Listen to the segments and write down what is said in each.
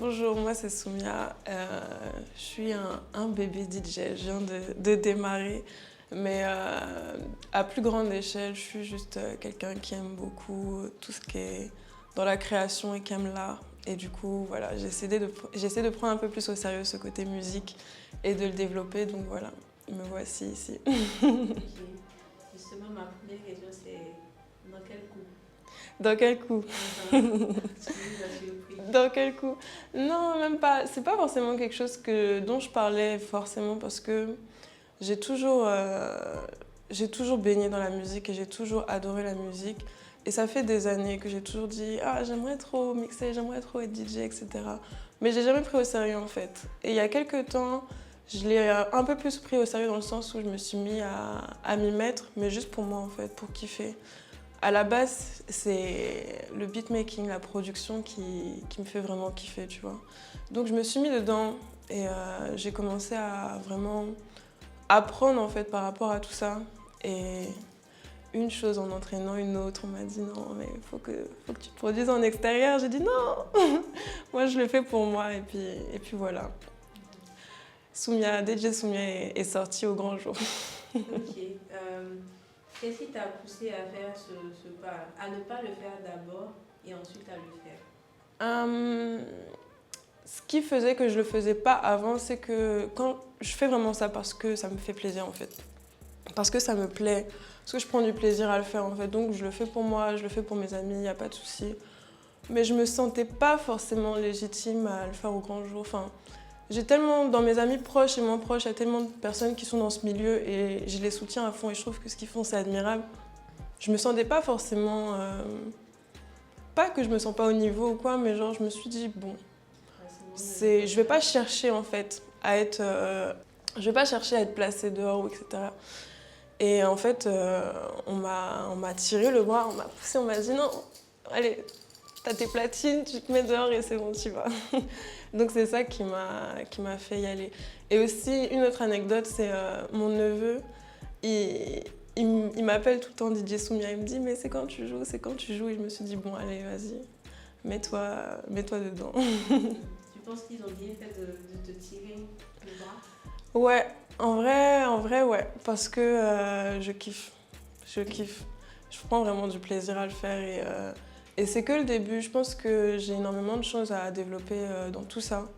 Bonjour, moi c'est Soumia. Je suis un bébé DJ. Je viens de démarrer, mais à plus grande échelle, je suis juste quelqu'un qui aime beaucoup tout ce qui est dans la création et qui aime l'art. Et du coup, voilà, j'essaie de prendre un peu plus au sérieux ce côté musique et de le développer. Donc voilà, me voici ici. Ok. Justement, ma première question, c'est dans quel coup? Dans quel coup? Tu nous as surpris. Dans quel coup? Non, même pas. C'est pas forcément quelque chose dont je parlais forcément parce que j'ai toujours, euh, j'ai toujours baigné dans la musique et j'ai toujours adoré la musique. Et ça fait des années que j'ai toujours dit ah, j'aimerais trop mixer, j'aimerais trop être DJ, etc. Mais j'ai jamais pris au sérieux en fait. Et il y a quelques temps, je l'ai un peu plus pris au sérieux dans le sens où je me suis mis à m'y mettre, mais juste pour moi en fait, pour kiffer. À la base, c'est le beatmaking, la production qui me fait vraiment kiffer, tu vois. Donc je me suis mis dedans et j'ai commencé à vraiment apprendre en fait par rapport à tout ça. Et une chose en entraînant une autre, on m'a dit non, mais faut que tu te produises en extérieur. J'ai dit non, moi je le fais pour moi et puis voilà. DJ Soumia est sorti au grand jour. Ok. Qu'est-ce qui t'a poussé à faire ce pas, à ne pas le faire d'abord et ensuite à le faire? Euh, Ce qui faisait que je le faisais pas avant, c'est que quand je fais vraiment ça parce que ça me fait plaisir en fait. Parce que ça me plaît, parce que je prends du plaisir à le faire en fait. Donc je le fais pour moi, je le fais pour mes amis, il n'y a pas de souci. Mais je me sentais pas forcément légitime à le faire au grand jour. Enfin, j'ai tellement, dans mes amis proches et moins proches, il y a tellement de personnes qui sont dans ce milieu et je les soutiens à fond et je trouve que ce qu'ils font c'est admirable. Je me sentais pas forcément, pas que je me sens pas au niveau ou quoi, mais genre je me suis dit bon, je vais pas chercher en fait à être, je vais pas chercher à être placée dehors, etc. Et en fait, on m'a tiré le bras, on m'a poussé, on m'a dit non, allez, t'as tes platines, tu te mets dehors et c'est bon, tu vas. Donc c'est ça qui m'a fait y aller. Et aussi, une autre anecdote, c'est mon neveu, il m'appelle tout le temps DJ Soumia, il me dit mais c'est quand tu joues, c'est quand tu joues. Et je me suis dit bon, allez, vas-y, mets-toi dedans. Tu penses qu'ils ont bien fait de te tirer le bras? Ouais, en vrai, ouais, parce que je kiffe, je kiffe. Je prends vraiment du plaisir à le faire et c'est que le début. Je pense que j'ai énormément de choses à développer dans tout ça.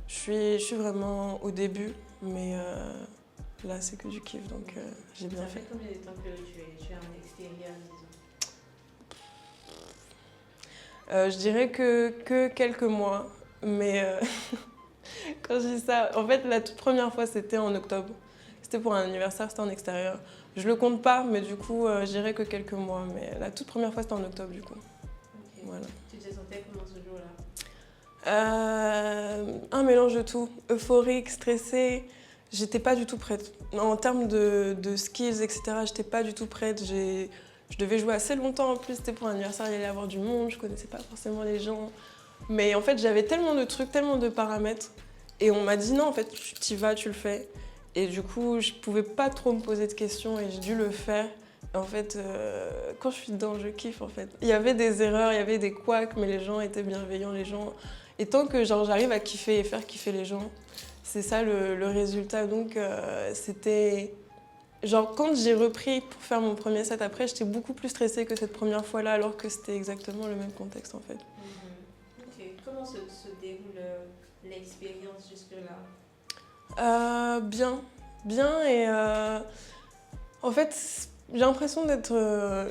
Je suis vraiment au début, mais là c'est que du kiff, donc j'ai bien Ça fait. fait combien de temps que tu es en extérieur, disons? Je dirais que quelques mois, mais quand je dis ça, en fait la toute première fois c'était en octobre. C'était pour un anniversaire, c'était en extérieur. Je le compte pas, mais du coup, je dirais que quelques mois. Mais la toute première fois, c'était en octobre, du coup. Ok. Voilà. Tu te sentais comment ce jour-là? Un mélange de tout. Euphorique, stressée. J'étais pas du tout prête. En termes de skills, etc., j'étais pas du tout prête. Je devais jouer assez longtemps en plus. C'était pour un anniversaire, il allait y avoir du monde. Je connaissais pas forcément les gens. Mais en fait, j'avais tellement de trucs, tellement de paramètres. Et on m'a dit non, en fait, tu t'y vas, tu le fais. Et du coup, je pouvais pas trop me poser de questions et j'ai dû le faire. Et en fait, quand je suis dedans, je kiffe en fait. Il y avait des erreurs, il y avait des couacs, mais les gens étaient bienveillants, les gens. Et tant que genre, j'arrive à kiffer et faire kiffer les gens, c'est ça le résultat. Donc c'était. Genre quand j'ai repris pour faire mon premier set après, j'étais beaucoup plus stressée que cette première fois-là, alors que c'était exactement le même contexte en fait. Ok. Comment se déroule l'expérience jusque-là? Bien, bien et en fait j'ai l'impression d'être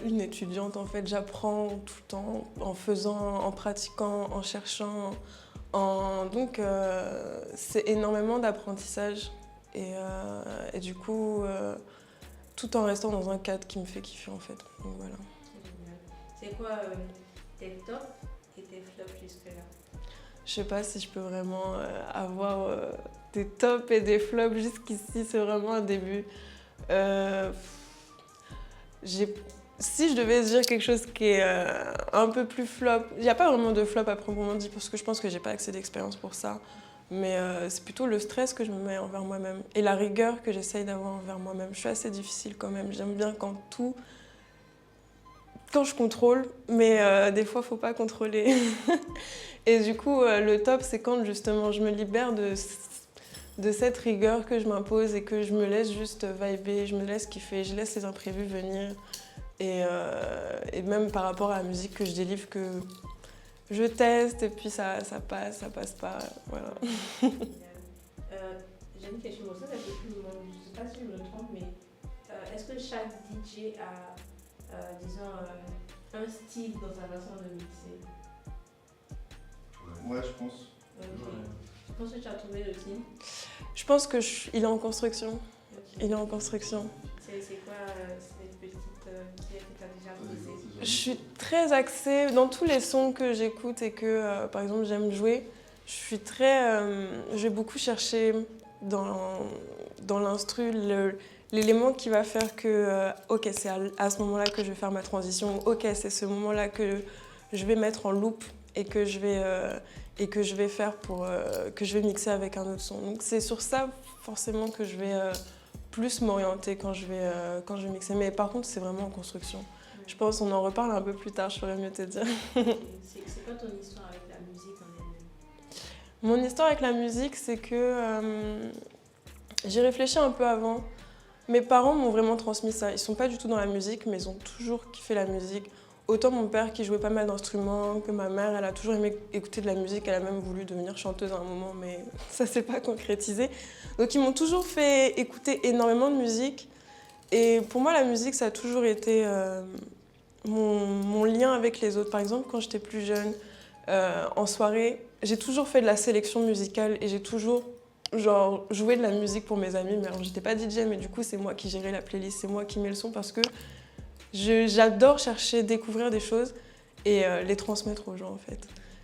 une étudiante en fait. J'apprends tout le temps en faisant, en pratiquant, en cherchant. Donc c'est énormément d'apprentissage et du coup tout en restant dans un cadre qui me fait kiffer en fait. Donc voilà. C'est génial. C'est quoi tes tops et tes flops jusque-là? Je sais pas si je peux vraiment avoir des tops et des flops jusqu'ici, c'est vraiment un début. Euh, Si je devais dire quelque chose qui est un peu plus flop, il n'y a pas vraiment de flop à proprement dit parce que je pense que j'ai pas assez d'expérience pour ça. Mais c'est plutôt le stress que je me mets envers moi-même et la rigueur que j'essaye d'avoir envers moi-même. Je suis assez difficile quand même. J'aime bien quand je contrôle, mais des fois, faut pas contrôler. Et du coup, le top, c'est quand justement je me libère de cette rigueur que je m'impose et que je me laisse juste vibrer, je me laisse kiffer, je laisse les imprévus venir. Et même par rapport à la musique que je délivre, que je teste et puis ça passe pas. Voilà. J'ai une question, ça fait plus le monde, je sais pas si je me trompe, mais est-ce que chaque DJ a, disons, un style dans sa façon de mixer? Ouais, je pense. Ok. Tu penses que tu as trouvé le tien? Je pense il est en construction. Ok. Il est en construction. C'est quoi cette petite pièce que tu as déjà posée? Je suis très axée dans tous les sons que j'écoute et que, par exemple, j'aime jouer. Je vais beaucoup chercher dans l'instru l'élément qui va faire que, ok, c'est à ce moment-là que je vais faire ma transition, ok, c'est ce moment-là que je vais mettre en loop et que je vais faire que je vais mixer avec un autre son. Donc c'est sur ça forcément que je vais plus m'orienter quand je vais mixer. Mais par contre, c'est vraiment en construction. Je pense qu'on en reparle un peu plus tard, je ferais mieux te dire. C'est quoi ton histoire avec la musique en elle-même? Mon histoire avec la musique, c'est que j'ai réfléchi un peu avant. Mes parents m'ont vraiment transmis ça. Ils sont pas du tout dans la musique, mais ils ont toujours kiffé la musique. Autant mon père qui jouait pas mal d'instruments, que ma mère, elle a toujours aimé écouter de la musique. Elle a même voulu devenir chanteuse à un moment, mais ça s'est pas concrétisé. Donc ils m'ont toujours fait écouter énormément de musique. Et pour moi, la musique, ça a toujours été mon lien avec les autres. Par exemple, quand j'étais plus jeune, en soirée, j'ai toujours fait de la sélection musicale et j'ai toujours joué de la musique pour mes amis. Mais alors, j'étais pas DJ, mais du coup, c'est moi qui gérais la playlist, c'est moi qui mets le son parce que j'adore chercher, découvrir des choses et les transmettre aux gens, en fait.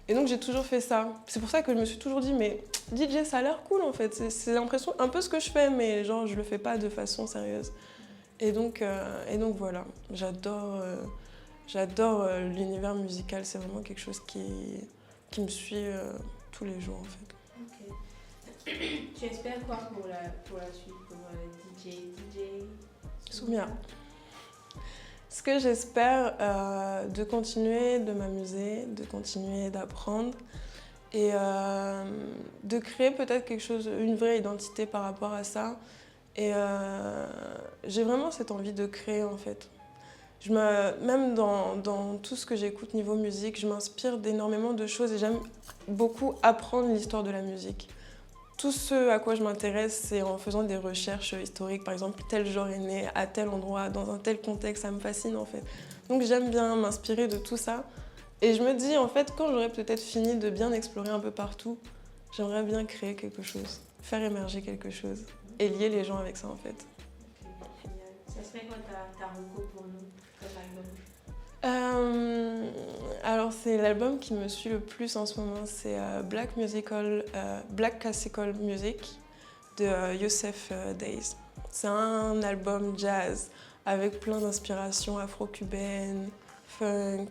Et donc, j'ai toujours fait ça. C'est pour ça que je me suis toujours dit, mais DJ, ça a l'air cool, en fait. C'est l'impression, un peu ce que je fais, mais genre, je le fais pas de façon sérieuse. Et donc voilà, j'adore l'univers musical, c'est vraiment quelque chose qui me suit tous les jours en fait. Ok. Tu espères quoi pour la suite, pour DJ Soumia. Ce que j'espère, de continuer de m'amuser, de continuer d'apprendre et de créer peut-être quelque chose, une vraie identité par rapport à ça. Et j'ai vraiment cette envie de créer en fait. Même dans tout ce que j'écoute niveau musique, je m'inspire d'énormément de choses et j'aime beaucoup apprendre l'histoire de la musique. Tout ce à quoi je m'intéresse, c'est en faisant des recherches historiques. Par exemple, tel genre est né à tel endroit, dans un tel contexte, ça me fascine en fait. Donc j'aime bien m'inspirer de tout ça. Et je me dis en fait, quand j'aurai peut-être fini de bien explorer un peu partout, j'aimerais bien créer quelque chose, faire émerger quelque chose. Et lier les gens avec ça en fait. Ok, génial. Ça serait quoi ta reco pour nous, comme album? Alors c'est l'album qui me suit le plus en ce moment, c'est Black Classical Music de Youssef Days. C'est un album jazz avec plein d'inspirations afro-cubaines, funk,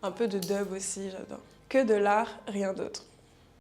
un peu de dub aussi, j'adore. Que de l'art, rien d'autre.